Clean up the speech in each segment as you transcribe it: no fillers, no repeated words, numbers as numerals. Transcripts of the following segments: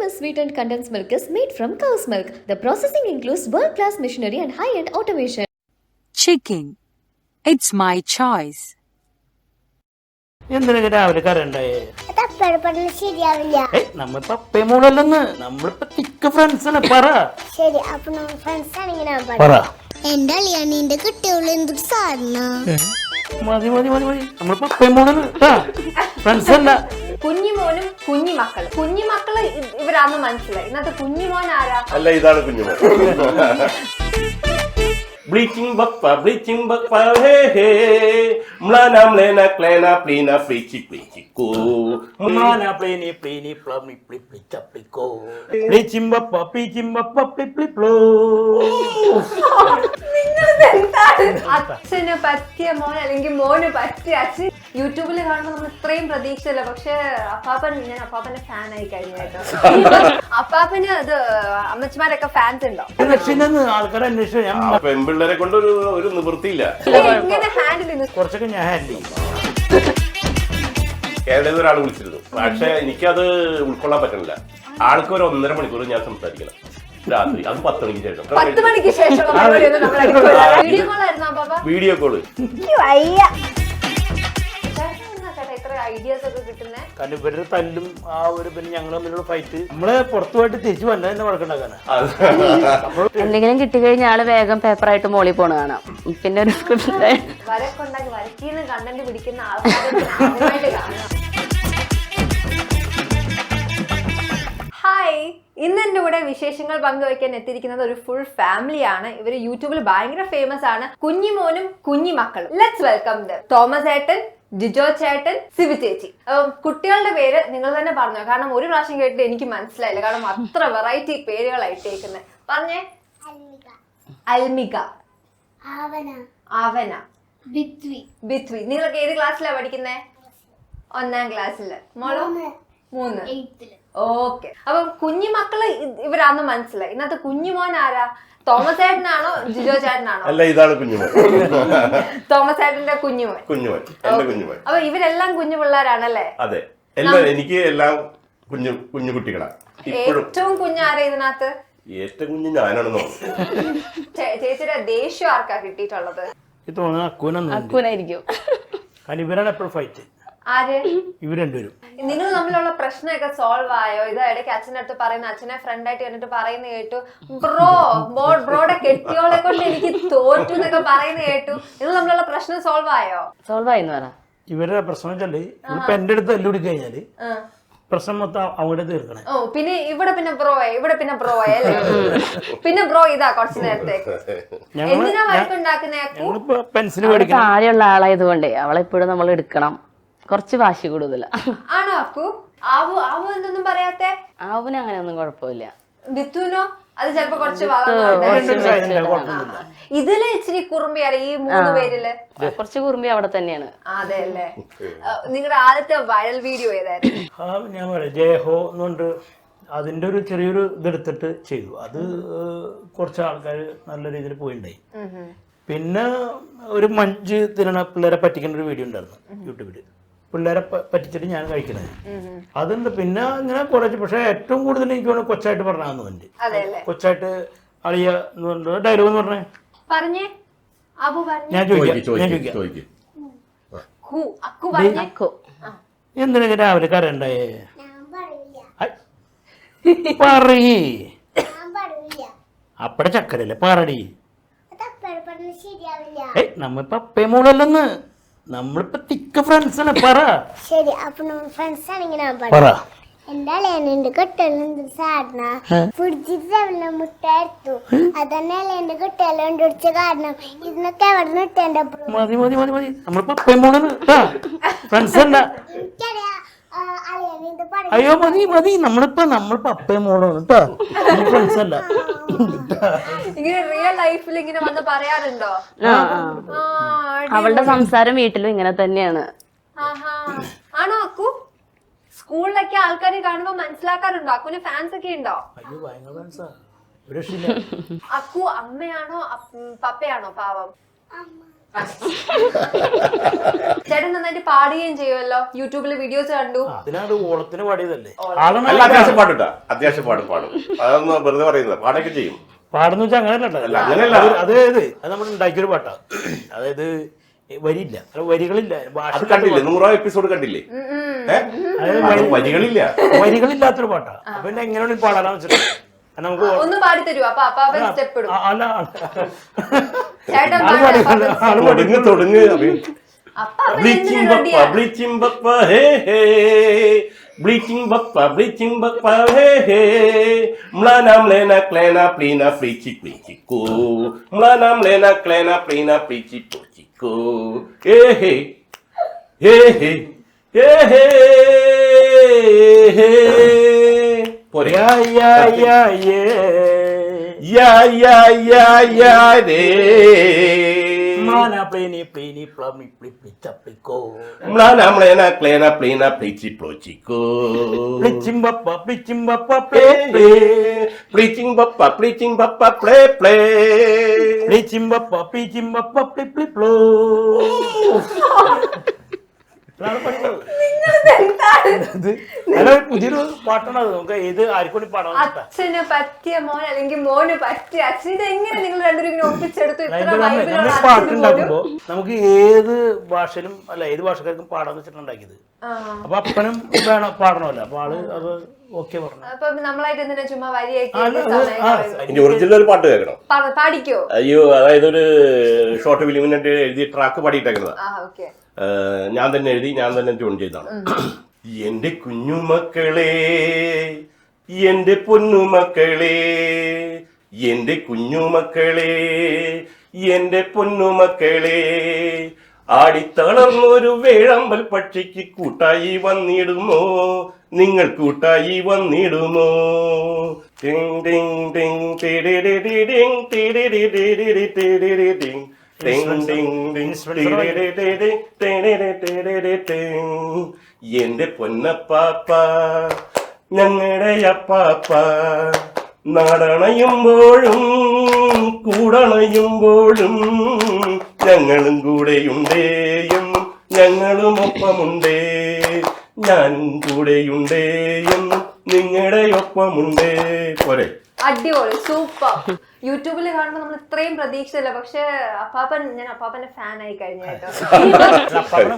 Creamy sweetened condensed milk is made from cow's milk. The processing includes world-class machinery and high-end automation. Chicken. It's my choice. എന്തിനൊക്കെ രാവിലെ കറണ്ടായേ ശരിയാവില്ല. നമ്മ പപ്പേ മോളല്ലെന്ന് നമ്മളിപ്പോ തിക്ക് ഫ്രണ്ട്സാണ് പറ ശരി, അപ്പൊ നമ്മൾ ഫ്രണ്ട്സ് ആണെങ്കിൽ പറ എന്റെ അളിയാണ് എന്റെ കുട്ടികൾ എന്തൊരു സാധനം. മതി മതി മതി മതി നമ്മൾ പപ്പേ മോളാണ് ഫ്രണ്ട്സ് അല്ല. കുഞ്ഞിമോനും കുഞ്ഞിമക്കളും. കുഞ്ഞിമക്കള് ഇവരാന്ന് മനസ്സിലായി. ഇന്നത്തെ കുഞ്ഞിമോൻ ആരാ? അല്ല, ഇതാണ് Kunjumon. Bleaching bappa, hey hey. Mlana mlena klena plina plichi ko. Mlana plini plini plami pli chapliko. Plichimbappa pli pli plo. അച്ഛന് പറ്റിയ മോൻ അല്ലെങ്കിൽ മോന് പറ്റിയ അച്ഛൻ യൂട്യൂബിൽ കാണുമ്പോൾ നമ്മൾ ഇത്രയും പ്രതീക്ഷയില്ല. പക്ഷെ ഞാൻ അപ്പാപ്പന്റെ ഫാൻ ആയി കഴിഞ്ഞു കേട്ടോ. അപ്പാപ്പന് അത് അമ്മച്ചിമാരൊക്കെ ഫാൻസ് ഉണ്ടോ? ആൾക്കാരെ അന്വേഷിച്ചു. പെൺപിള്ളേരെ കൊണ്ട് ഒരു നിവൃത്തിയില്ല. എങ്ങനെ ഹാൻഡിൽ ചെയ്യുന്നു? കുറച്ചൊക്കെ ഞാൻ ഹാൻഡിൽ ചെയ്യും. കേരളത്തിൽ ഒരാൾ വിളിച്ചിരുന്നു, പക്ഷെ എനിക്കത് ഉൾക്കൊള്ളാൻ പറ്റണില്ല. ആൾക്ക് ഒരു 1.5 മണിക്കൂർ ഞാൻ സംസാരിക്കണം രാത്രി, അത് 10 മണിക്ക് ശേഷം. 10 മണിക്ക് ശേഷം വീഡിയോ കോൾ ആയിരുന്നു അപ്പാപ്പ. Video call. കാരണം ഇവരുടെ തല്ലും ആ ഒരു പിന്നെ ഞങ്ങൾ തമ്മിലുള്ള ഫൈറ്റ് നമ്മള് പുറത്തു പോയിട്ട് തിരിച്ചു വന്നത് തന്നെ വഴക്കുണ്ടാക്കാനാ. എന്തെങ്കിലും കിട്ടിക്കഴിഞ്ഞാൽ ആള് വേഗം പേപ്പറായിട്ട് മോളിൽ പോണ കാണാം. പിന്നെ ഒരു വരക്കുണ്ടാക്കി വരക്കിന്ന് കണ്ടന്റ് പിടിക്കുന്ന ആൾക്കാരെ കാണാം. ഹായ്, ഇന്ന് എൻ്റെ കൂടെ വിശേഷങ്ങൾ പങ്കുവയ്ക്കാൻ എത്തിയിരിക്കുന്നത് ഒരു ഫുൾ ഫാമിലിയാണ്. ഇവര് യൂട്യൂബിൽ ഭയങ്കര ഫേമസ് ആണ്. കുഞ്ഞിമോനും കുഞ്ഞിമക്കളും. Let's welcome them. തോമസ് ഏട്ടൻ, ജിജോ ചേട്ടൻ, സിബി ചേച്ചി. കുട്ടികളുടെ പേര് നിങ്ങൾ തന്നെ പറഞ്ഞു, കാരണം ഒരു പ്രാവശ്യം കേട്ടിട്ട് എനിക്ക് മനസ്സിലായില്ല, കാരണം അത്ര വെറൈറ്റി പേരുകളായിട്ടേക്കുന്നത്. പറഞ്ഞേ. അൽമിക, ആവന, ബിത്വി. നിങ്ങളൊക്കെ ഏത് ക്ലാസ്സിലാ പഠിക്കുന്നേ? 1ാം ക്ലാസ്സില്. മോളോ? 3. ഓക്കെ. അപ്പം കുഞ്ഞിമക്കള് ഇവരാന്ന് മനസ്സിലായി. ഇന്നത്തെ കുഞ്ഞിമോൻ ആരാ? തോമസ് ചേട്ടനാണോ ജിജോ ചേട്ടനാണോ? അല്ല, ഇതാണ് കുഞ്ഞുമോൻ. തോമസ് ചേട്ടന്റെ കുഞ്ഞുമോൻ. എന്റെ കുഞ്ഞുമോൻ. അപ്പൊ ഇവരെല്ലാം കുഞ്ഞു പിള്ളേരാണല്ലേ? അതെ, എനിക്ക് എല്ലാം കുഞ്ഞു കുട്ടികളാണ്. ഏറ്റവും കുഞ്ഞാരാ ഇതിനകത്ത്? ഏറ്റവും കുഞ്ഞു ഞാനാണെന്ന് തോന്നുന്നു. ചേച്ചിയുടെ ദേഷ്യം ആർക്കാ കിട്ടിയിട്ടുള്ളത്? ഇത് തോന്നുന്നു അക്കൂനായിരിക്കും. കാരണം ഇവരാണ് എപ്പോഴും ഫൈറ്റ്. ആര്? ഇവർ രണ്ടുപേരും. നിങ്ങൾ തമ്മിലുള്ള പ്രശ്നമൊക്കെ സോൾവ് ആയോ? ഇത് ഇടയ്ക്ക് അച്ഛൻ്റെ അടുത്ത് പറയുന്ന, അച്ഛനെ ഫ്രണ്ട് ആയിട്ട് കണ്ടിട്ട് പറയുന്ന കേട്ടു, ബ്രോയുടെ കെട്ടിയോളെ കൊണ്ട് എനിക്ക് തോറ്റു എന്നൊക്കെ പറയുന്ന കേട്ടു. നിങ്ങൾ തമ്മിലുള്ള പ്രശ്നം സോൾവ് ആയോ? സോൾവ് ആയിന്ന് പറ. ഇവരുടെ പ്രശ്നം വെച്ചാല് ഇപ്പൊ എന്റെ അടുത്ത് തല്ലുപിടി കഴിഞ്ഞാല് പ്രശ്നം മൊത്തം അവിടെ തീർക്കണേ. ഓ, പിന്നെ ഇവിടെ പിന്നെ ബ്രോയെ അല്ലേ? പിന്നെ ബ്രോ ഇതാ കുറച്ചു നേരത്തേക്ക് എന്തിനാ വഴക്കുണ്ടാക്കുന്നേ? ഞങ്ങളിപ്പോ പെൻസിൽ മേടിക്കണം. താഴെയുള്ള ആളായതുകൊണ്ടേ അവളെപ്പോഴും നമ്മൾ എടുക്കണം. കുറച്ച് വാശി കൂടുതലാ. ആണോ അക്കു? ആവു എന്തൊന്നും പറയാത്തെ? ആവുന് അങ്ങനെ ഒന്നും കുഴപ്പമില്ല. ബിത്തുനോ? അത് ചിലപ്പോ കുറച്ച് ഇതില് ഇച്ചിരി കുറുമ്പി അറിയാം. ഈ 3 പേരില് കുറച്ച് കുറുമ്പി അവിടെ തന്നെയാണ്. അതെ അല്ലേ? നിങ്ങളുടെ ആദ്യത്തെ വൈറൽ വീഡിയോ ഏതായിരുന്നു? ഞാൻ പറയാം, ജയഹോ എന്നുകൊണ്ട് അതിന്റെ ഒരു ചെറിയൊരു ഇതെടുത്തിട്ട് ചെയ്തു. അത് കുറച്ച് ആൾക്കാർ നല്ല രീതിയിൽ പോയിണ്ടായി. പിന്നെ ഒരു മഞ്ച് തിന്നണ പിള്ളേരെ പറ്റിക്കുന്ന ഒരു വീഡിയോ ഉണ്ടായിരുന്നു യൂട്യൂബില്. പിള്ളേരെ പറ്റിച്ചിട്ട് ഞാൻ കഴിക്കണത് അതുണ്ട്. പിന്നെ ഇങ്ങനെ കുറച്ച്, പക്ഷെ ഏറ്റവും കൂടുതൽ എനിക്ക് വേണം കൊച്ചായിട്ട് പറഞ്ഞാന്നുണ്ട്. കൊച്ചായിട്ട് അളിയ ഡയലോഗ് എന്ന് പറഞ്ഞേ ഞാൻ ചോദിക്കാം. എന്തിനൊക്കെ രാവിലെ കറണ്ടായേ? പറയേ, അപ്പടെ ചക്കരല്ലേ പറടി. നമ്മ പപ്പേ മോളല്ലെന്ന് നമ്മളിപ്പോ തിക്ക് ഫ്രണ്ട്സാണ് പറ. ശരി, അപ്പൊ നമ്മൾ ഫ്രണ്ട്സ് ആണെങ്കിൽ പറ. എന്റെ അളിയന്റെ കുട്ടികളെന്ത് സാധന ഫ്രിഡ്ജിൽ മുട്ടായിരുന്നു. അതന്നെ എന്റെ കുട്ടികളെ കൊണ്ടുപിടിച്ച കാരണം. ഇതിനൊക്കെ എവിടെ നിന്ന് ഇട്ടെന്റെ മതി മതി മതി മതി നമ്മൾ പപ്പേ മോളാണ് ഫ്രണ്ട്സ് അല്ല. അയ്യോ മതി മതി, നമ്മൾ പപ്പേ മോളാണ് കേട്ടോ, ഫ്രണ്ട്സ് അല്ല. ഇങ്ങനെ റിയൽ ലൈഫിൽ ഇങ്ങനെ വന്ന് പറയാറുണ്ടോ? അവളുടെ സംസാരം വീട്ടിലും ഇങ്ങനെ തന്നെയാണ്. ആണോ അക്കു? സ്കൂളിലൊക്കെ ആൾക്കാരെ കാണുമ്പോ മനസ്സിലാക്കാറുണ്ടോ? അക്കുന് ഫാൻസ് ഒക്കെ ഉണ്ടോ? അക്കു അമ്മയാണോ പപ്പയാണോ പാവം? ചേട്ടൻ നന്നായിട്ട് പാടുകയും ചെയ്യുമല്ലോ, യൂട്യൂബിൽ വീഡിയോസ് കണ്ടു. അതിനാണ് ഓളത്തിന് പാടിയതല്ലേ. അല്ല, അത്യാവശ്യം പാടുട്ടാ, അത്യാവശ്യം പാടും. അതൊന്നും വെറുതെ പറയുന്നത്, പാടൊക്കെ ചെയ്യും. പാടുന്ന വെച്ചാൽ അങ്ങനെയല്ല, അങ്ങനെയല്ല. അതായത് അത് നമ്മൾ ഉണ്ടാക്കിയൊരു പാട്ടാ. അതായത് വരിയില്ല, വരികളില്ല. അത് കണ്ടില്ലേ, 100 എപ്പിസോഡ് കണ്ടില്ലേ? വരികളില്ല, വരികളില്ലാത്തൊരു പാട്ടാ. അപ്പൊ പിന്നെ എങ്ങനെയാണ് പാടാനാന്ന് വെച്ചിട്ട് നമുക്ക് ഒന്ന് പാടി തരൂ. അപ്പൊ അപ്പാപ്പൻ സ്റ്റെപ്പ് ഇടും. അല്ല ചേട്ടൻ തുടങ്ങ്. അപ്പാപ്പൻ ബ്ലീച്ചിങ് ബപ്പ, ബ്ലീച്ചിങ് ബപ്പ, ഹേ ഹേ, ബ്ലീച്ചിങ് ബപ്പ, ബ്ലീച്ചിങ് ബപ്പ, ഹേ ഹേ, മ്ലാന മ്ലേന ക്ലേന പ്ലീന പ്ലീച്ചി പ്ലീച്ചിക്കോ, മ്ലാന മ്ലേന ക്ലേന പ്ലീന പ്ലീച്ചി പ്ലീച്ചിക്കോ, ഹേ ഹേ ഹേ ഹേ ഹേ ഹേ ഹേ. പോരെ. യാ രേ. Mlana pleni pleni plami pli tapico. Mlana mlena klena plena plichi plochico. Plichim bappa ple ple. Pliching bappa ple ple. Plichim bappa ple ple plo. പുതിയൊരു പാട്ടാണ് അത്. നമുക്ക് ഏത് ആർക്കും പാടാൻ അച്ഛന് പറ്റിയ മോൻ അല്ലെങ്കിൽ മോന് പറ്റിയ അച്ഛൻ. ഇത് എങ്ങനെ നിങ്ങൾ രണ്ടുപേരും ഇങ്ങനെ ഒപ്പിച്ചെടുത്തു? നമ്മൾ പാട്ടുണ്ടാക്കുമ്പോ നമുക്ക് ഏത് ഭാഷയിലും അല്ല ഏത് ഭാഷക്കാർക്കും പാടാന്ന് വെച്ചിട്ടുണ്ടാക്കിയത്. അപ്പൊ അപ്പനും വേണം പാടണമല്ലോ. അപ്പൊ ആള് അത് ഓക്കെ പറഞ്ഞു. അപ്പൊ നമ്മളായിട്ട് എന്തിനാ ചുമ്മാ വരിയൊക്കെ ഒറിജിനൽ പാട്ട് കേൾക്കണം. പാടിക്കോ? അയ്യോ, അതായത് ഒരു ഷോർട്ട് ഫിലിമിന് എഴുതി ട്രാക്ക് പാടിയിട്ടേക്കുന്നതാ. ഞാൻ തന്നെ എഴുതി, ഞാൻ തന്നെ ട്യൂൺ ചെയ്താണ്. എന്റെ കുഞ്ഞുമക്കളെ, എന്റെ പൊന്നുമക്കളെ, എന്റെ കുഞ്ഞുമക്കളെ, എന്റെ പൊന്നുമക്കളെ, ആടിത്തളർന്നൊരു വേഴമ്പൽ പക്ഷിക്ക് കൂട്ടായി വന്നിടുമോ? നിങ്ങൾ കൂട്ടായി വന്നിടുമോ? ടിങ് ടിങ് ടിങ് ടിഡിഡിഡിഡിങ് ടിഡിഡിഡിഡിഡിഡിഡിഡിങ്. എന്റെ പൊന്നപ്പാപ്പ, ഞങ്ങളുടെ അപ്പാപ്പ, നാടണയുമ്പോഴും കൂടണയുമ്പോഴും ഞങ്ങളും കൂടെയുണ്ടേ എന്നും ഞങ്ങളും ഒപ്പമുണ്ടേ, ഞാനും കൂടെയുണ്ടേ എന്നും നിങ്ങളുടെ ഒപ്പമുണ്ടേ. പോരെ. അടിപൊളി, സൂപ്പർ. യൂട്യൂബിൽ കാണുമ്പോൾ നമ്മൾ ഇത്രയും പ്രതീക്ഷിച്ചില്ല. പക്ഷെ ഞാൻ അപ്പാപ്പന്റെ ഫാൻ ആയി കഴിഞ്ഞ കേട്ടോ.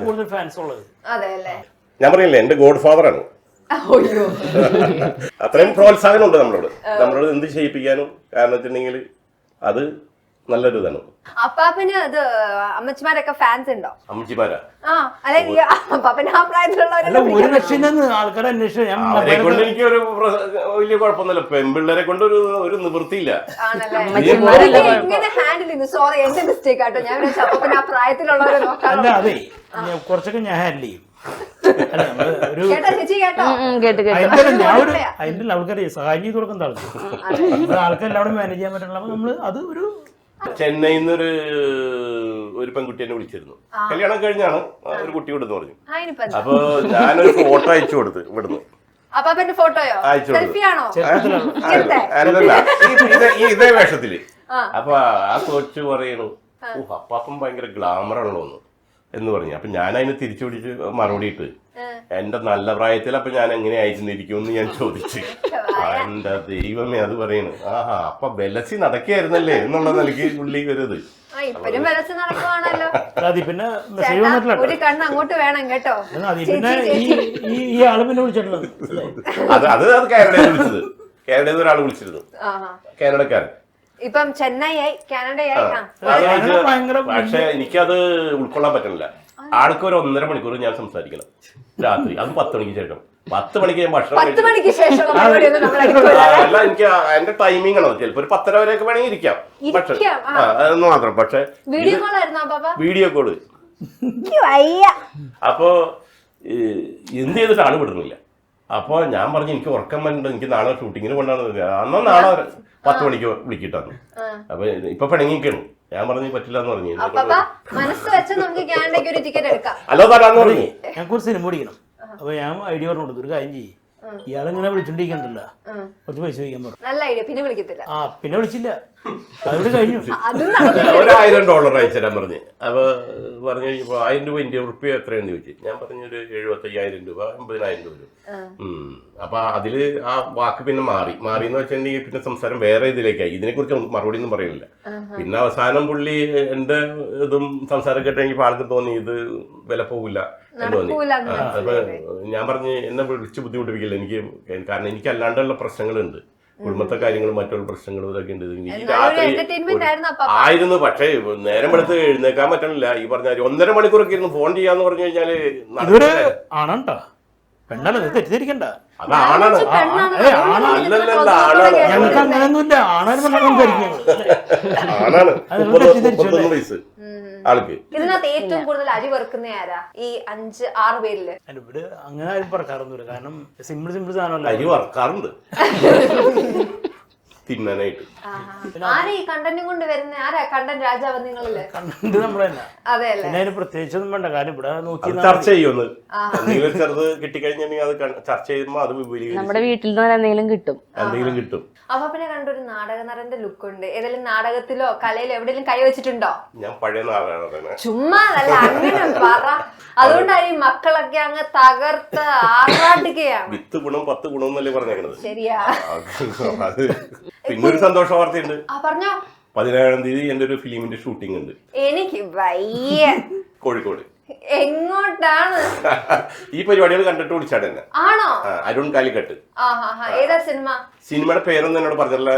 കൂടുതൽ ഫാൻസ് ഉള്ളത്. അതെ അല്ലേ? ഞാൻ പറയില്ലേ, എന്റെ ഗോഡ് ഫാദർ ആണ്. അത്രയും പ്രോത്സാഹനം ഉണ്ട് നമ്മളോട് എന്ത് ചെയ്യിപ്പിക്കാനും. കാരണം വെച്ചിട്ടുണ്ടെങ്കിൽ അത് നല്ലൊരു ഇതാണ്. അപ്പാപ്പന് അത് അമ്മച്ചിമാരൊക്കെ ഫാൻസ് ഉണ്ടോ? അമ്മച്ചിമാരാ? അല്ലെങ്കിൽ അപ്പാപ്പന് ആ പ്രായത്തിലുള്ളവരെ ഒരു ലക്ഷം ആൾക്കാരെ അന്വേഷിച്ചു. അവരെ കൊണ്ട് എനിക്ക് ഒരു വലിയ കുഴപ്പമൊന്നുമില്ല. പെൺപിള്ളേരെ കൊണ്ട് ഒരു നിവൃത്തിയില്ല. ഇങ്ങനെ ഹാൻഡിൽ ചെയ്യുന്നു. സോറി, എന്റെ മിസ്റ്റേക്ക് ആട്ടോ. ഞാൻ അപ്പാപ്പന് ആ പ്രായത്തിലുള്ളവരെ നോക്കാം. അല്ല, അതെ, കുറച്ചൊക്കെ ഞാൻ ഹാൻഡിൽ ചെയ്യും. അതിന്റെ ആൾക്കാരെ സഹായം ചെയ്ത് കൊടുക്കുന്ന ആൾക്കാരെല്ലാവരും മാനേജ് ചെയ്യാൻ പറ്റുള്ള നമ്മള് അത് ഒരു ചെന്നൈയിൽ നിന്ന് ഒരു പെൺകുട്ടി എന്നെ വിളിച്ചിരുന്നു. കല്യാണം കഴിഞ്ഞാണ്, ഒരു കുട്ടി വിടുന്നു പറഞ്ഞു. അപ്പൊ ഞാനൊരു ഫോട്ടോ അയച്ചു കൊടുത്ത് ഇവിടുന്ന്. അപ്പാപ്പന്റെ ഫോട്ടോയോ? അയച്ചു കൊടുത്തു. അല്ലല്ല, ഇതേ വേഷത്തില്. അപ്പൊ ആ കൊച്ചു പറയണു, അപ്പാപ്പൻ ഭയങ്കര ഗ്ലാമറാണല്ലോ എന്ന് പറഞ്ഞു. അപ്പൊ ഞാൻ അതിന് തിരിച്ചു പിടിച്ച് മറുപടി ഇട്ട്, എന്റെ നല്ല പ്രായത്തിൽ അപ്പൊ ഞാൻ എങ്ങനെ ആയിരുന്നിരിക്കും എന്ന് ഞാൻ ചോദിച്ചു. എന്റെ ദൈവമേ, അത് പറയണു. ആഹാ, അപ്പൊ ബലസി നടക്കുകയായിരുന്നല്ലേ എന്നുള്ള നിലയ്ക്ക് പുള്ളി വരുന്നത്. പിന്നെ ഒരു കണ്ണ് അങ്ങോട്ട് വേണം കേട്ടോ. പിന്നെ ഈ ആള് പിന്നെ വിളിച്ചിട്ടുള്ളത് അത് കാനഡയിൽ വിളിച്ചത്. കാനഡയിൽ ഒരാൾ വിളിച്ചിരുന്നു, കാനഡക്കാരൻ. ഇപ്പം ചെന്നൈയായി, കാനഡയായി. പക്ഷെ എനിക്കത് ഉൾക്കൊള്ളാൻ പറ്റണില്ല. ആൾക്ക് ഒരു 1.5 മണിക്കൂർ ഞാൻ സംസാരിക്കണം രാത്രി. അത് 10 മണിക്ക് ശേഷം. 10 മണിക്ക് ഞാൻ ഭക്ഷണം. 10 മണിക്ക് ശേഷം അല്ല, എനിക്ക് എന്റെ ടൈമിംഗ് ആണ്. ചിലപ്പോ ഒരു 10:30 വരെയൊക്കെ വേണമെങ്കിൽ ഇരിക്കാം. പക്ഷെ അതൊന്ന് മാത്രം. പക്ഷെ വീഡിയോ കോള്. അപ്പോ എന്ത് ചെയ്തിട്ട് ആള് വിടുന്നില്ല. അപ്പൊ ഞാൻ പറഞ്ഞു, എനിക്ക് ഉറക്കം വരുന്നുണ്ട്, എനിക്ക് നാളെ ഷൂട്ടിങ്ങിന് കൊണ്ടാണ്. അന്നോ നാളെ 10 മണിക്ക് വിളിക്കിട്ടാന്ന്. അപ്പൊ ഇപ്പൊ പിണങ്ങിക്കണം. ഞാൻ പറഞ്ഞു പറ്റില്ല എന്ന് പറഞ്ഞു. അല്ലോ, തരാന്ന് പറഞ്ഞു. ഞങ്ങൾക്ക് ഒരു സിനിമ പിടിക്കണം. അപ്പൊ ഞാൻ ഐഡിയ പറഞ്ഞു കൊടുത്തു, ഒരു കാര്യം ചെയ്യും, ഇയാളിങ്ങനെ വിളിച്ചോണ്ടിരിക്കണ്ടല്ലോ, കുറച്ച് പൈസ ചോദിക്കാൻ പറഞ്ഞു. നല്ല ഐഡിയ. പിന്നെ വിളിക്കത്തില്ല. പിന്നെ വിളിച്ചില്ല, അതോട് കഴിഞ്ഞു. $1000 അയച്ചുതരാൻ പറഞ്ഞ്. അപ്പൊ പറഞ്ഞു കഴിഞ്ഞപ്പോ 1000 രൂപ ഇന്ത്യൻ റുപ്യ എത്രയാണെന്ന് ചോദിച്ചു. ഞാൻ പറഞ്ഞൊരു 75,000 രൂപ 80,000 രൂപ. അപ്പൊ അതില് ആ വാക്ക് പിന്നെ മാറിയെന്ന് വെച്ചിട്ടുണ്ടെങ്കിൽ പിന്നെ സംസാരം വേറെ ഇതിലേക്കായി. ഇതിനെക്കുറിച്ച് മറുപടി ഒന്നും പറയുന്നില്ല. പിന്നെ അവസാനം പുള്ളി എന്റെ ഇതും സംസാരം കേട്ടെങ്കിൽ ആൾക്ക് തോന്നി ഇത് വില പോകില്ല എന്ന് തോന്നി. അപ്പൊ ഞാൻ പറഞ്ഞ് എന്നെ വിളിച്ച് ബുദ്ധിമുട്ടിപ്പിക്കില്ല, എനിക്ക് കാരണം എനിക്ക് അല്ലാണ്ടുള്ള പ്രശ്നങ്ങളുണ്ട്, കുടുംബത്തെ കാര്യങ്ങളും മറ്റുള്ള പ്രശ്നങ്ങളും ഇതൊക്കെ ഉണ്ട്. എനിക്ക് രാത്രി ആയിരുന്നു, പക്ഷേ നേരം എടുത്ത് എഴുന്നേക്കാൻ പറ്റണില്ല. ഈ പറഞ്ഞ 1.5 മണിക്കൂറൊക്കെ ഇരുന്ന് ഫോൺ ചെയ്യാന്ന് പറഞ്ഞു കഴിഞ്ഞാല് ഇതൊരു ആണാട്ടോ, പെണ്ണല്ല, തെറ്റിദ്ധരിക്കണ്ട. അതാണാണ്. ഞങ്ങൾക്ക് അങ്ങനെയൊന്നുമില്ല, ആണാനും ആണാണ്. 31 വയസ്സ് ആൾക്ക്. ഇതിനകത്ത് ഏറ്റവും കൂടുതൽ അരി വെറുക്കുന്ന ആരാ ഈ 5-6 പേരില്? ഇവിടെ അങ്ങനെ ആരും പറക്കാറൊന്നുമില്ല, കാരണം സിമ്പിൾ സാധനമല്ല. അരി വറക്കാറുണ്ട് തിന്നാനായിട്ട്. ആരാ ഈ കണ്ടന്റും കൊണ്ട് വരുന്ന? ആരാ കണ്ടന്റ് രാജാവ് നിങ്ങളില്? കണ്ടന്റ് നമ്മൾ തന്നെ. അതെ അല്ലേ? പിന്നെ അതിന് പ്രത്യേകിച്ചൊന്നും വേണ്ട, കാരണം ഇവിടെ നോക്കി ചർച്ച ചെയ്യുമെന്ന് എന്തെങ്കിലും ചെറുത് കിട്ടിക്കഴിഞ്ഞിട്ടുണ്ടെങ്കിൽ അത് ചർച്ച ചെയ്യുമ്പോ അത് നമ്മുടെ വീട്ടിൽ നിന്ന് എന്തെങ്കിലും കിട്ടും. അപ്പൊ പിന്നെ കണ്ടൊരു നാടക നടന്റെ ലുക്ക് ഉണ്ട്. ഏതെങ്കിലും നാടകത്തിലോ കലയിലോ എവിടെയെങ്കിലും കൈ വെച്ചിട്ടുണ്ടോ? ഞാൻ പഴയ നാടകമാണ്. ചുമ്മാ അല്ല, അങ്ങനെ പറ. അതുകൊണ്ടാണ് ഈ മക്കളൊക്കെ അങ്ങ് തകർത്ത് ആറാടുകയാണ്. 10 ഗുണം 10 ഗുണം എന്നല്ലേ പറഞ്ഞേക്കണത്. ശരിയാ. അത് പിന്നെ ഒരു സന്തോഷ വാർത്തയുണ്ട്. പറഞ്ഞോ. 17-ാം തീയതി എന്റെ ഒരു ഫിലിമിന്റെ ഷൂട്ടിംഗ് ഉണ്ട്. എനിക്ക് വയ്യ. കോഴിക്കോട്. എങ്ങോട്ടാണ്? ഈ പരിപാടികൾ കണ്ടിട്ട് വിളിച്ചാണ് എന്നെ. ആണോ? അരുൺ കാലിക്കട്ട്. ഏതാ സിനിമ? സിനിമയുടെ പേരൊന്നും എന്നോട് പറഞ്ഞില്ല.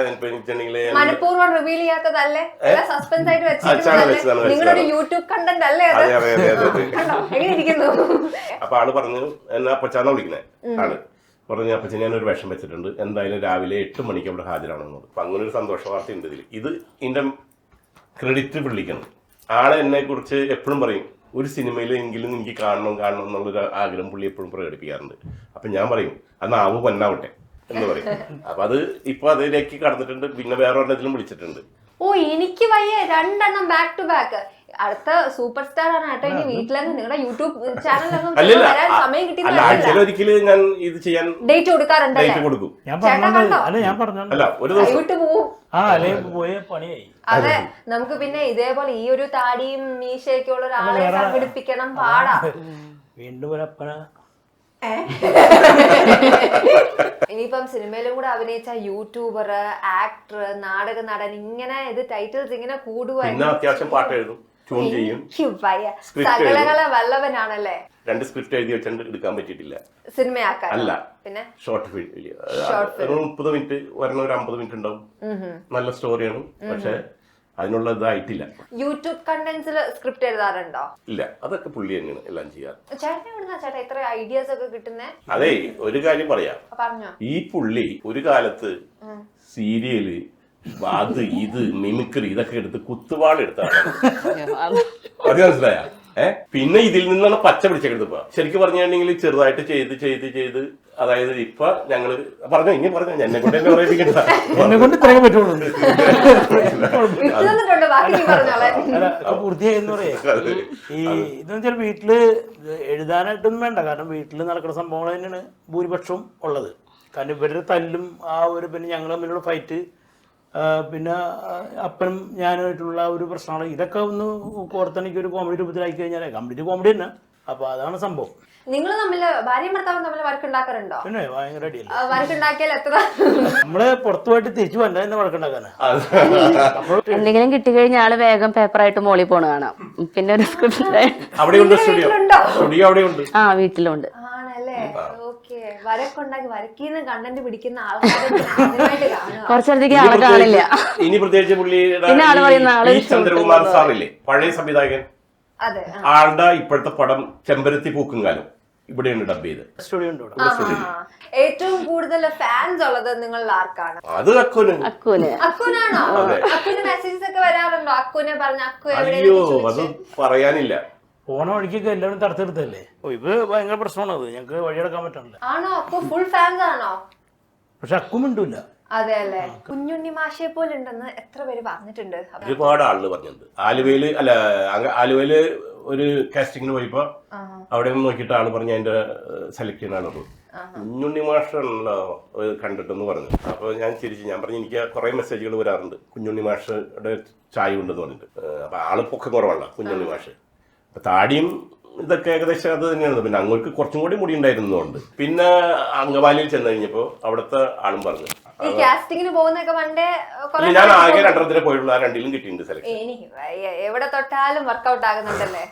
മനഃപൂർവ്വം റിവീൽ ചെയ്യാത്തതല്ലേ? സസ്പെൻസ് ആയിട്ട് വെച്ചിട്ടുണ്ടല്ലേ? നിങ്ങളുടെ യൂട്യൂബ് കണ്ടന്റ് അല്ലേ? എങ്ങനെ ഇരിക്കുന്നു? അപ്പൊ ആള് പറഞ്ഞു എന്നാ അപ്പച്ചാന്നാ വിളിക്കണേ. ആള് പറഞ്ഞു അപ്പച്ചൻ ഞാനൊരു വേഷം വെച്ചിട്ടുണ്ട്, എന്തായാലും രാവിലെ 8 മണിക്ക് അവിടെ ഹാജരാണെന്ന്. അപ്പൊ അങ്ങനെ ഒരു സന്തോഷ വാർത്ത ഉണ്ട് ഇതിൽ. ഇത് ഇതിന്റെ ക്രെഡിറ്റ് വിളിക്കണം. ആളെ എന്നെ കുറിച്ച് എപ്പോഴും പറയും, ഒരു സിനിമയിലെങ്കിലും എനിക്ക് കാണണം എന്നുള്ളൊരു ആഗ്രഹം പുള്ളി എപ്പോഴും പ്രകടിപ്പിക്കാറുണ്ട്. അപ്പൊ ഞാൻ പറയും അത് നാവ് പൊന്നാവട്ടെ എന്ന് പറയും. അപ്പൊ അത് ഇപ്പൊ അതിലേക്ക് കടന്നിട്ടുണ്ട്. പിന്നെ വേറെ ഒരെണ്ണത്തിലും വിളിച്ചിട്ടുണ്ട്. ഓ, എനിക്ക് വയ്യ. 2 എണ്ണം ബാക്ക് ടു ബാക്ക്. അടുത്ത സൂപ്പർ സ്റ്റാർ ആണ് കേട്ടോ. ഇനി വീട്ടിലൊന്നും നിങ്ങളുടെ യൂട്യൂബ് ചാനലൊന്നും വരാൻ സമയം കിട്ടിയില്ല. ആഴ്ചയിലൊരിക്കലും ഞാൻ ഇത് ചെയ്യാൻ ഡേറ്റ് കൊടുക്കാറുണ്ട്. കൊടുക്കും. അല്ല ഒരു ദിവസം പോവും. പോയ പണിയായി. അതെ, നമുക്ക് പിന്നെ ഇതേപോലെ ഈ ഒരു താടിയും മീശയൊക്കെ ഉള്ള ഒരാളെ സംഘടിപ്പിക്കണം. പാടാ. വീണ്ടും ഒരപ്പന. ഇനിയിപ്പം സിനിമയിലും കൂടെ അഭിനയിച്ച യൂട്യൂബർ, ആക്ടർ, നാടക നടൻ, ഇങ്ങനെ ഇത് ടൈറ്റിൽസ് ഇങ്ങനെ കൂടുവായിരുന്നു. അത്യാവശ്യം പാട്ട് എഴുതും, ട്യൂൺ ചെയ്യും, സകലകള വല്ലവനാണല്ലേ. 2 സ്ക്രിപ്റ്റ് എഴുതി വെച്ചിട്ട് എടുക്കാൻ പറ്റിയിട്ടില്ല. സിനിമയാക്കാൻ അല്ല, പിന്നെ ഷോർട്ട് ഫിലിം. 30 മിനിറ്റ് വരണ ഒരു 50 മിനിറ്റ് ഉണ്ടാവും. നല്ല സ്റ്റോറിയാണ്, പക്ഷെ അതിനുള്ള ഇതായിട്ടില്ല. YouTube കണ്ടന്റ്സിൽ script എഴുതാറുണ്ടോ? ഇല്ല, അതൊക്കെ പുള്ളി തന്നെയാണ് എല്ലാം ചെയ്യാറ്. ചേട്ടാ ഇത്ര ഐഡിയാസ് ഒക്കെ കിട്ടുന്നേ? അതെ, ഒരു കാര്യം പറയാം. പറഞ്ഞോ. ഈ പുള്ളി ഒരു കാലത്ത് സീരിയല്, അത് ഇത് മിമിക്രി ഇതൊക്കെ എടുത്ത് കുത്തുവാളെടുത്താണ്. അത് മനസ്സിലായ? പിന്നെ ഇതിൽ നിന്നാണ് പച്ച പിടിച്ചെടുത്തപ്പോ. ശരിക്കും പറഞ്ഞിട്ടുണ്ടെങ്കിൽ ചെറുതായിട്ട് ചെയ്ത് അതായത് ഇപ്പൊ ഞങ്ങള് പറഞ്ഞു എന്നെ കൊണ്ട് തന്നെ പറയിപ്പിക്കണ്ട, എന്നെ കൊണ്ട് ഇത്രയും പറ്റുള്ളൂ. പൂർത്തിയായെന്ന് പറയാ. ഈ ഇതെന്ന് വെച്ചാൽ വീട്ടില് എഴുതാനായിട്ടൊന്നും വേണ്ട, കാരണം വീട്ടിൽ നടക്കുന്ന സംഭവങ്ങൾ തന്നെയാണ് ഭൂരിപക്ഷവും ഉള്ളത്. കാരണം ഇവരുടെ തല്ലും പിന്നെ ഞങ്ങൾ തമ്മിലുള്ള ഫൈറ്റ്, പിന്നെ അപ്പനും ഞാനുമായിട്ടുള്ള ഒരു പ്രശ്നമാണ്. ഇതൊക്കെ ഒന്ന് കോർത്തണിക്ക് ഒരു കോമഡി രൂപത്തിലാക്കി കഴിഞ്ഞാൽ കംപ്ലീറ്റ് കോമഡി തന്നെ. അപ്പൊ അതാണ് സംഭവം. നിങ്ങൾ തമ്മിൽ ഭാര്യയും ഭർത്താവും തമ്മിൽ വഴക്കുണ്ടാക്കാറുണ്ടോ? പിന്നെ ഭയങ്കര അടിയല്ല. വഴക്കുണ്ടാക്കിയാൽ എത്ര? നമ്മള് പുറത്തു പോയിട്ട് തിരിച്ചു വന്ന തന്നെ വഴക്കുണ്ടാക്കാനാ. എന്തെങ്കിലും കിട്ടിക്കഴിഞ്ഞാൽ ആള് വേഗം പേപ്പറായിട്ട് മോളിൽ പോണ കാണാം. പിന്നെ ഒരു സ്ക്രിപ്റ്റ് വീട്ടിലുണ്ട്. ആണല്ലേ? ഓക്കെ. വരക്കുണ്ടാക്കി വരക്കിന്ന് കണ്ടന്റ് പിടിക്കുന്ന ആൾക്കാരെ കുറച്ചേരത്തേക്ക് ആളെ കാണില്ല. ഇനി പ്രത്യേകിച്ച് പുള്ളിയുടെ ചന്ദ്രകുമാർ സാറില്ലേ, പഴയ സംവിധായകൻ, ആളുടെ ഇപ്പോഴത്തെ പടം ചെമ്പരത്തി പൂക്കും കാലം ഇവിടെയാണ് ഡബ് ചെയ്ത്. ഏറ്റവും കൂടുതൽ ഫാൻസ് ഉള്ളത് നിങ്ങളിൽ ആർക്കാണ്? അത് അക്കുനാണോ? അക്കുന് മെസ്സേജസ് ഒക്കെ വരാറുണ്ടോ? അക്കുനെ പറഞ്ഞ അയ്യോ, അത് പറയാനില്ല. പോണ വഴിക്കൊക്കെ എല്ലാവരും തടസ്സെടുത്തല്ലേ. ഇത് ഭയങ്കര പ്രശ്നമാണ്. അത് ഞങ്ങക്ക് വഴിയെടുക്കാൻ പറ്റില്ല. ആണോ? അക്കു ഫുൾ ഫാൻസ് ആണോ? പക്ഷെ അക്കും മിണ്ടൂല. അതെ അല്ലേ? കുഞ്ഞുണ്ണി മാഷയെ പോലെ ഉണ്ടെന്ന് എത്ര പേര് പറഞ്ഞിട്ടുണ്ട്? ഒരുപാട് ആളുകൾ പറഞ്ഞിട്ടുണ്ട്. ആലുവയില് ഒരു കാസ്റ്റിങ്ങിന് പോയപ്പോ അവിടെ നോക്കിയിട്ട് ആള് പറഞ്ഞ അതിന്റെ സെലക്ട് ചെയ്യുന്ന ആളത് കുഞ്ഞുണ്ണി മാഷാണല്ലോ കണ്ടിട്ടെന്ന് പറഞ്ഞു. അപ്പൊ ഞാൻ ചിരിച്ചു. ഞാൻ പറഞ്ഞു എനിക്ക് കുറെ മെസ്സേജുകൾ വരാറുണ്ട് കുഞ്ഞുണ്ണി മാഷയുടെ ചായ ഉണ്ടെന്ന് പറഞ്ഞിട്ട്. അപ്പൊ ആള് പൊക്കം കുറവാണല്ലോ കുഞ്ഞുണ്ണി മാഷ്. അപ്പൊ താടിയും ഇതൊക്കെ ഏകദേശം അത് തന്നെയാണ്. പിന്നെ അങ്ങോട്ട് കുറച്ചും കൂടി മുടി ഉണ്ടായിരുന്നതുകൊണ്ട് പിന്നെ അങ്കമാലിയിൽ ചെന്ന് കഴിഞ്ഞപ്പോ അവിടുത്തെ ആളും പറഞ്ഞു ഈ കാസ്റ്റിംഗിന് പോകുന്നൊക്കെ പണ്ടേ ഞാൻ ആകെ രണ്ടെണ്ണത്തിനെ പോയിട്ടുള്ള ആ രണ്ടിലും കിട്ടിയിട്ടുണ്ട് സെലക്ഷൻ. എനിക്ക് എവിടെ തൊട്ടാലും വർക്കൗട്ട് ആകുന്നുണ്ടല്ലേ.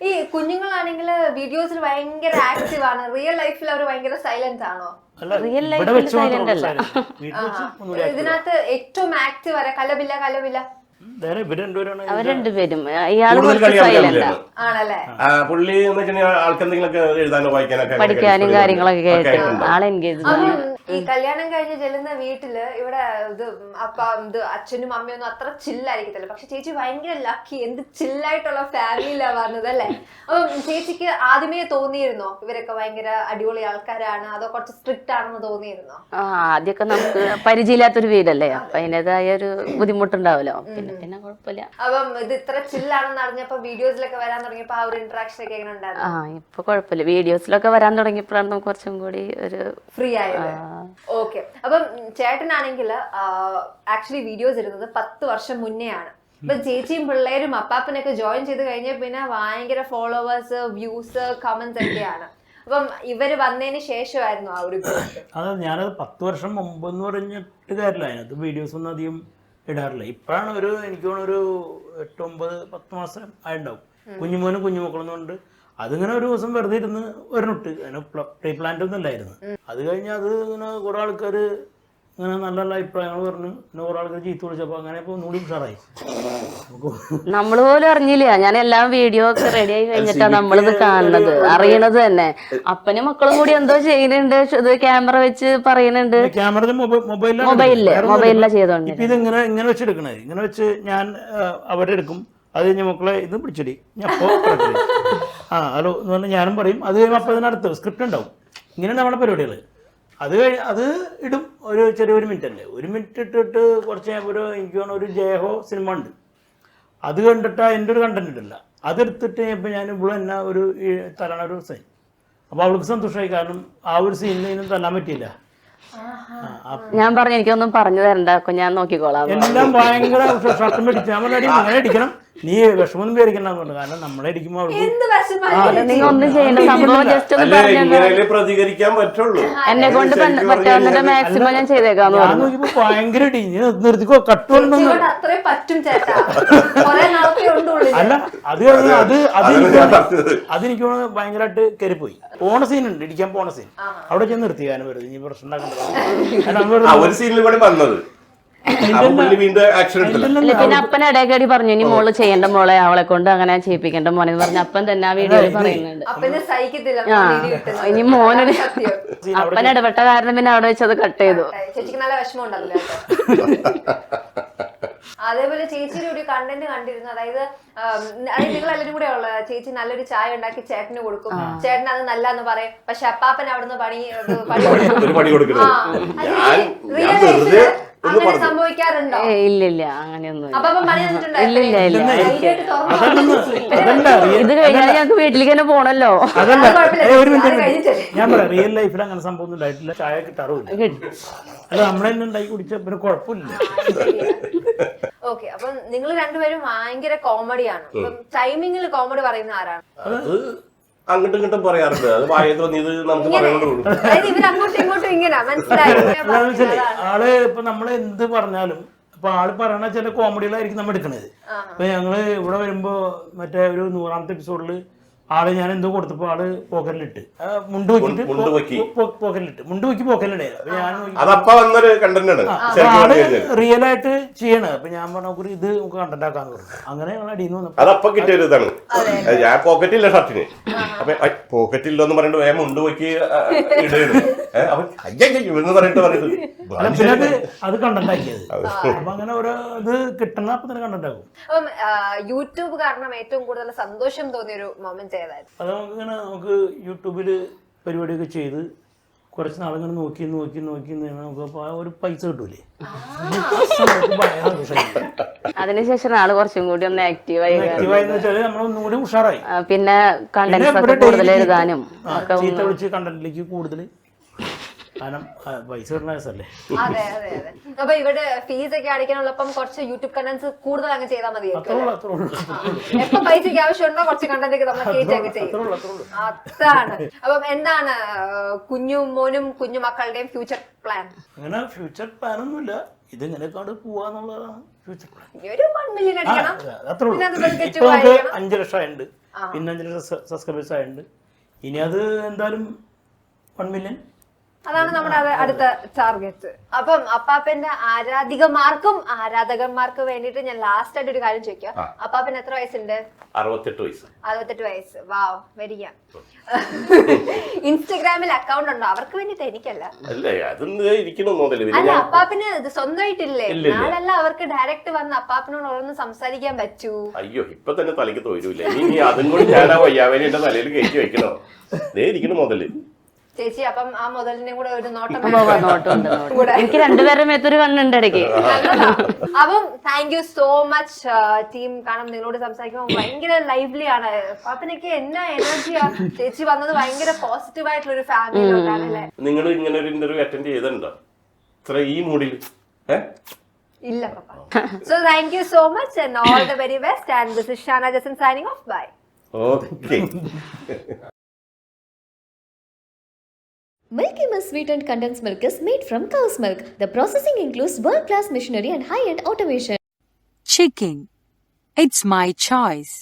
ഈ കുഞ്ഞുങ്ങളാണെങ്കിൽ വീഡിയോസിൽ ഭയങ്കര ആക്റ്റീവ് ആണ്. റിയൽ ലൈഫിൽ അവർ ഭയങ്കര സൈലന്റ് ആണോ? റിയൽ ലൈഫിൽ സൈലന്റ് അല്ല. ഇതിനകത്ത് ഏറ്റവും ആക്റ്റീവ് ആരാ? കലബില്ല അവർ രണ്ടുപേരും. ഇയാള് സൈലന്റ് ആണല്ലേ. പുള്ളി എന്ന് വെച്ചാൽ ആൾക്ക് എന്തെങ്കിലുമൊക്കെ എഴുതാനോ വായിക്കാനൊക്കെ പഠിക്കാനും കാര്യങ്ങളൊക്കെ കേട്ട് ആളെ എൻഗേജ്. ഈ കല്യാണം കഴിഞ്ഞ് ചെല്ലുന്ന വീട്ടില് ഇവിടെ അച്ഛനും അമ്മയൊന്നും അത്ര ചില്ലായിരിക്കത്തില്ല. പക്ഷെ ചേച്ചി ഭയങ്കര ലക്കി. എന്ത് ചില്ലായിട്ടുള്ള ഫാമിലിയിലാ പറഞ്ഞത് അല്ലേ. അപ്പം ചേച്ചിക്ക് ആദ്യമേ തോന്നിയിരുന്നോ ഇവരൊക്കെ ഭയങ്കര അടിപൊളി ആൾക്കാരാണ്, അതോ കുറച്ച് സ്ട്രിക്റ്റ് ആണെന്ന് തോന്നിയിരുന്നോ? ആദ്യമൊക്കെ നമുക്ക് പരിചയമില്ലാത്തൊരു വീടല്ലേ, അപ്പൊ അതിൻ്റെതായ ഒരു ബുദ്ധിമുട്ടുണ്ടാവല്ലോ. പിന്നെ കുഴപ്പമില്ല. അപ്പം ഇത് ഇത്ര ചില്ലാണെന്ന് അറിഞ്ഞപ്പോ വീഡിയോസിലൊക്കെ വരാൻ തുടങ്ങിയപ്പോ ആ ഒരു ഇന്ററാക്ഷൻ ഒക്കെ എങ്ങനെ ഉണ്ടായിരുന്നു? ഇപ്പൊ കുഴപ്പമില്ല. വീഡിയോസിലൊക്കെ വരാൻ തുടങ്ങിയപ്പോഴാണ് നമുക്ക് കുറച്ചും കൂടി ഒരു ഫ്രീ ആയത്. ഓക്കെ. അപ്പം ചേട്ടനാണെങ്കിൽ ആക്ച്വലി വീഡിയോസ് ഇടുന്നത് 10 വർഷം മുന്നേ ആണ്. ഇപ്പൊ ചേച്ചിയും പിള്ളേരും അപ്പാപ്പനൊക്കെ ജോയിൻ ചെയ്ത് കഴിഞ്ഞ പിന്നെ ഭയങ്കര ഫോളോവേഴ്സ്, വ്യൂസ്, കമന്റ്സ് ഒക്കെയാണ്. അപ്പം ഇവര് വന്നതിന് ശേഷമായിരുന്നു ആ ഒരു അത് ഞാനത് 10 വർഷം മുമ്പ് എന്ന് പറഞ്ഞിട്ട് കാര്യമില്ല. അതിനകത്ത് വീഡിയോസ് ഒന്നും അധികം ഇടാറില്ല. ഇപ്പോഴാണ് എനിക്ക് തോന്നുന്നു ഒരു 8-9-10 മാസം ആയിട്ടുണ്ടാവും. കുഞ്ഞുമോനും കുഞ്ഞുമക്കളൊന്നും കൊണ്ട് അതിങ്ങനെ ഒരു ദിവസം വെറുതെ ഇരുന്ന് ഒരെണ്ണിട്ട്. അതിന് പ്രീ പ്ലാന്റ് ഒന്നും അല്ലായിരുന്നു. അത് കഴിഞ്ഞ് അത് ഇങ്ങനെ കുറെ ആൾക്കാർ ഇങ്ങനെ നല്ല നല്ല അഭിപ്രായങ്ങൾ പറഞ്ഞു. പിന്നെ കുറെ ആൾക്കാർ ചീത്ത വിളിച്ചപ്പോൾ അങ്ങനെ ഇപ്പോൾ ഒന്നുകൂടി ഉഷാറായി. നമ്മള് പോലും അറിഞ്ഞില്ല. ഞാൻ എല്ലാം വീഡിയോ ഒക്കെ റെഡി ആയി കഴിഞ്ഞിട്ടാണ് നമ്മളിത് കാണുന്നത്, അറിയണത് തന്നെ. അപ്പനും മക്കളും കൂടി എന്തോ ചെയ്യുന്നുണ്ട്, ഇത് ക്യാമറ വെച്ച് പറയുന്നുണ്ട്. ക്യാമറ മൊബൈലിലാ ചെയ്തോണ്ട് ഇത് ഇങ്ങനെ വെച്ചെടുക്കണേ. ഇങ്ങനെ വെച്ച് ഞാൻ അവരുടെ എടുക്കും. അത് കഴിഞ്ഞ മക്കളെ ഇത് പിടിച്ചിടി ഞാൻ ഹലോ എന്ന് പറഞ്ഞാൽ ഞാനും പറയും. അത് കഴിയുമ്പോൾ അപ്പോൾ ഇതിനടുത്ത് സ്ക്രിപ്റ്റ് ഉണ്ടാവും. ഇങ്ങനെയാണ് നമ്മുടെ പരിപാടികൾ. അത് ഇടും. ഒരു ചെറിയൊരു മിനിറ്റ് അല്ലേ, 1 മിനിറ്റ് ഇട്ടിട്ട് കുറച്ച് എനിക്ക് തോന്നുന്നു ഒരു ജയഹോ സിനിമ ഉണ്ട്. അത് കണ്ടിട്ട് എൻ്റെ ഒരു കണ്ടന്റ് ഇട്ടില്ല. അതെടുത്തിട്ട് ഇപ്പം ഞാൻ ഇവിടെ തന്നെ ഒരു തലണ ഒരു സീൻ. അപ്പോൾ അവൾക്ക് സന്തോഷമായി. കാരണം ആ ഒരു സീനിൽ ഇതിനും തല്ലാൻ പറ്റിയില്ല. ഞാൻ പറഞ്ഞു എനിക്കൊന്നും പറഞ്ഞു തരണ്ട, ഞാൻ നോക്കിക്കോളാം. എല്ലാം ഭയങ്കര ഷർട്ടും പിടിച്ച് ഞാൻ പറഞ്ഞു അങ്ങനെ അടിക്കണം, നീ വിഷമൊന്നും പേടിക്കണ്ടെന്ന് പറഞ്ഞു. കാരണം നമ്മളെ അടിക്കുമ്പോൾ നിങ്ങൾ ഒന്നും ചെയ്യേണ്ട, സംഭവം ജസ്റ്റ് ഒന്ന് പറഞ്ഞു പ്രതികരിക്കാൻ പറ്റുള്ളൂ. എന്നെ കൊണ്ട് പറ്റാവുന്ന മാക്സിമം ഞാൻ ചെയ്തേക്കാന്ന് പറഞ്ഞു. നോക്കിയപ്പോ ഭയങ്കര നിർത്തിക്കോ കട്ടുകൊണ്ടൊന്നും അല്ല. അതെനിക്ക് ഭയങ്കരമായിട്ട് കയറിപ്പോയി. പോണ സീനുണ്ട്, ഇടിക്കാൻ പോണ സീൻ. അവിടെ ചെന്ന് നിർത്തി. ഞാൻ വെറുതെ ഇനി പ്രശ്നം ഉണ്ടാക്കണ്ടത്. പിന്നെ അപ്പൻ ഇടയ്ക്കടി പറഞ്ഞു ഇനി മോള് ചെയ്യേണ്ട മോളെ, അവളെ കൊണ്ട് അങ്ങനെ ചെയ്യിപ്പിക്കേണ്ട മോനെ എന്ന് പറഞ്ഞ അപ്പൻ തന്നെ ആ വീഡിയോയിൽ പറയുന്നുണ്ട്. ഇനി മോനൊരു അപ്പൻ ഇടപെട്ട കാരണം പിന്നെ അവിടെ വെച്ചത് കട്ട് ചെയ്തു. ചേച്ചിക്ക് നല്ല വിഷമം ഉണ്ടല്ലോ. അതേപോലെ ചേച്ചിയുടെ ഒരു കണ്ടന്റ് കണ്ടിരുന്നു. അതായത് നിങ്ങൾ എല്ലാവരും കൂടെ ഉള്ള ചേച്ചി നല്ലൊരു ചായ ഉണ്ടാക്കി ചേട്ടന് കൊടുക്കും. ചേട്ടൻ അത് നല്ലതെന്ന് പറയും. പക്ഷെ അപ്പാപ്പൻ അവിടുന്ന് പണി കൊടുക്കും. അങ്ങനെ സംഭവിക്കാറുണ്ടോ? ഇല്ലില്ല, അങ്ങനെയൊന്നും അപ്പാപ്പൻ പണി തന്നിട്ടുണ്ടോ? ഇല്ലില്ല. ഇത് കഴിഞ്ഞാൽ ഞങ്ങൾക്ക് വീട്ടിലേക്ക് തന്നെ പോണല്ലോ. ഞാൻ പറയാം, റിയൽ ലൈഫിൽ അങ്ങനെ സംഭവം ഒന്നും ഉണ്ടായിട്ടില്ല. ചായ കിട്ടാറുമില്ല. അല്ല നമ്മളെ തന്നെ ഉണ്ടാക്കി കുടിച്ച പിന്നെ കുഴപ്പമില്ല. ഓക്കെ. അപ്പൊ നിങ്ങൾ രണ്ടുപേരും ഭയങ്കര കോമഡിയാണ്. ടൈമിങ്ങിൽ കോമഡി പറയുന്ന ആരാണ്? അങ്ങോട്ടും ഇങ്ങോട്ടും പറയാറുണ്ട്. അത് വായ തോന്നിയത് നമുക്ക് പറയുള്ളൂ. ഇവരങ്ങോട്ടും ഇങ്ങോട്ടും ഇങ്ങനെ മനസ്സിലായി. ആള് ഇപ്പൊ നമ്മൾ എന്ത് പറഞ്ഞാലും ഇപ്പൊ ആള് പറയണ ചില കോമഡികളായിരിക്കും നമ്മൾ എടുക്കണത്. ഇപ്പൊ ഞങ്ങള് ഇവിടെ വരുമ്പോ മറ്റേ ഒരു 100ാമത്തെ എപ്പിസോഡില് ആള് ഞാൻ എന്തോ കൊടുത്തപ്പോ ആള് പോക്കലിലിട്ട് മുണ്ട് വെക്കിട്ട് പോക്കലിലിട്ട് മുണ്ട് വെക്കി പോക്കലിടേ. അപ്പൊ ഞാൻ ആള് റിയൽ ആയിട്ട് ചെയ്യണ. അപ്പൊ ഞാൻ പറഞ്ഞ ഇത് നമുക്ക് കണ്ടന്റ് ആക്കാന്ന് പറഞ്ഞു. അങ്ങനെ ഞങ്ങൾ അടിയിൽ നിന്ന് അതപ്പൊ കിട്ടിയൊരു ഇതാണ്. ഞാൻ പോക്കറ്റില്ല ഷർട്ടിന്. അപ്പൊ പോക്കറ്റില്ലെന്ന് പറഞ്ഞിട്ട് വേഗം മുണ്ട് വെക്കി ഇടുന്നു. അത് കണ്ടന്റ് ആക്കിയത്. അപ്പൊ അങ്ങനെ ഓരോ ഇത് കിട്ടണ അപ്പൊ തന്നെ കണ്ടന്റ് ആക്കും. അപ്പം യൂട്യൂബ് കാരണം ഏറ്റവും കൂടുതൽ സന്തോഷം തോന്നിയൊരു മൊമെന്റ് ഏതായിരുന്നു? അത് നമുക്ക് യൂട്യൂബില് പരിപാടിയൊക്കെ ചെയ്ത് കുറച്ച് നാളിങ്ങനെ നോക്കി നമുക്ക് ഒരു പൈസ കിട്ടൂലേ. ഭയങ്കര ഉഷാറായി. അതിനുശേഷം ആള് കുറച്ചും കൂടി ഒന്ന് ആക്റ്റീവായി. ആക്റ്റീവായെന്ന് വെച്ചാൽ നമ്മളൊന്നും കൂടി ഉഷാറായി. പിന്നെ കണ്ടന്റ്സ് ഒക്കെ കൂടുതൽ എഴുതാനും ചീത്ത വിളിച്ച് കണ്ടന്റിലേക്ക് കൂടുതൽ, കാരണം പൈസ കിട്ടുന്ന കേസല്ലേ. അതെ അതെ അതെ. അപ്പൊ ഇവിടെ ഫീസ് ഒക്കെ അടിക്കാനുള്ളപ്പം കുറച്ച് യൂട്യൂബ് കണ്ടന്റ്സ് കൂടുതൽ അങ്ങ് ചെയ്താൽ മതിയായിരിക്കും. എപ്പൊ പൈസക്ക് ആവശ്യമുണ്ടോ കുറച്ച് കണ്ടന്റ് ഒക്കെ നമ്മൾ കേറ്റി അങ്ങ് ചെയ്യും. അതാണ്. അപ്പം എന്താണ് കുഞ്ഞു മോനും കുഞ്ഞു മക്കളുടെയും ഫ്യൂച്ചർ പ്ലാൻ? അങ്ങനെ ഫ്യൂച്ചർ പ്ലാൻ ഒന്നുമില്ല, ഇതിങ്ങനെക്കാട് പോവാന്നുള്ളതാണ് ഫ്യൂച്ചർ പ്ലാൻ. ഒരു 1 മില്യൺ അടിക്കണം. അത്രേ ഉള്ളൂ. ഇപ്പൊ നമുക്ക് 5 ലക്ഷം ആയിട്ടുണ്ട്, പിന്നെ 5 ലക്ഷം സബ്സ്ക്രൈബേഴ്സ് ആയിട്ടുണ്ട്. ഇനി അത് എന്തായാലും 1 മില്യൺ. അതാണ് നമ്മുടെ അടുത്ത ടാർഗറ്റ്. അപ്പം അപ്പാപ്പന്റെ ആരാധകന്മാർക്കും വേണ്ടിട്ട് ഞാൻ ലാസ്റ്റ് ആയിട്ട് ഒരു കാര്യം ചോദിക്കാം. അപ്പാപ്പന് എത്ര വയസ്സുണ്ട്? 68 വയസ്സ്. 68 വയസ്സ്. വാവ്, വെരി യങ്. ഇൻസ്റ്റഗ്രാമിൽ അക്കൗണ്ട് ഉണ്ടോ? അവർക്ക് വേണ്ടിട്ട് എനിക്കല്ല. അല്ലേ, അതൊന്നും ഇരിക്കണം മുതല്. അല്ല, അപ്പാപ്പിന് ഇത് സ്വന്തമായിട്ടില്ലേ? നാളല്ല അവർക്ക് ഡയറക്റ്റ് വന്ന് അപ്പാപ്പിനോട് ഓരോന്ന് സംസാരിക്കാൻ പറ്റൂ. അയ്യോ, ഇപ്പൊ തന്നെ തലയ്ക്ക് തോരൂല. ഇനി അതും കൂടി ഞാൻ ആ വയ്യാവേനെ എന്റെ തലയിൽ കയറ്റി വെക്കണോ? ദേ ഇരിക്കണം മുതല്. ചേച്ചി, അപ്പം ആ മുതലിനെ കൂടെ ഒരു നോട്ടം. എനിക്ക് രണ്ടുപേരുടെ മേത്തൊരു കണ്ണുണ്ട് ഇടയ്ക്ക്. അപ്പം thank you so much team. കാരണം നിങ്ങളോട് സംസാരിക്കുമ്പോൾ ഭയങ്കര ലൈവ്ലി ആണ്. പാപ്പനൊക്കെ എന്നാ എനർജിയാ. ചേച്ചി വന്നത് ഭയങ്കര പോസിറ്റീവ് ആയിട്ടുള്ള ഒരു ഫാമിലിയിലോട്ടാണ് അല്ലേ? നിങ്ങൾ ഇങ്ങനെ ഒരു ഇന്റർവ്യൂ അറ്റൻഡ് ചെയ്തിട്ടുണ്ടോ ഇത്ര ഈ മൂഡിൽ? ഇല്ല പപ്പ. So thank you so much and all the very best. And this is Shana Jason signing off. Bye. Okay. Milky Mist sweetened condensed milk is made from cow's milk. The processing includes world-class machinery and high-end automation. Chicken. It's my choice.